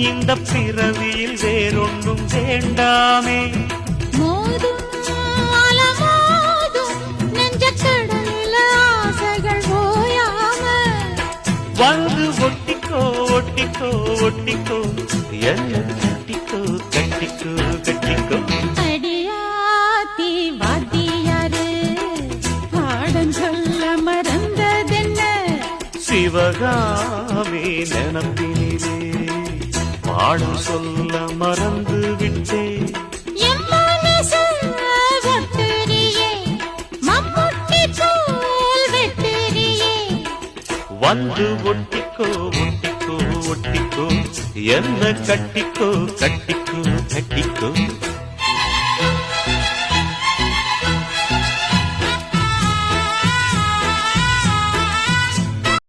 இந்த பிறவியில் வேறொன்றும் வேண்டாமே. மோதும் அலமோதும் நெஞ்சக்கடலில் ஆசைகள் ஓயாம வந்து ஒட்டிக்கோ ஒட்டிக்கோ ஒட்டிக்கோ என்ன கட்டிக்கோ கட்டிக்கோ கட்டிக்கோ. அடியாத்தி வாத்தியாரு பாடம் சொல்ல மறந்ததென்ன சிவகாமி நினப்பினிலே பாடம் சொல்ல மறந்து விட்டேன். என் மனசு ஒட்டுறியே மம்முட்டி போல் வெட்டுறியே வந்து ஒட்டிக்கோ ஒட்டிக்கோ ஒட்டிக்கோ என்ன கட்டிக்கோ கட்டிக்கோ கட்டிக்கோ.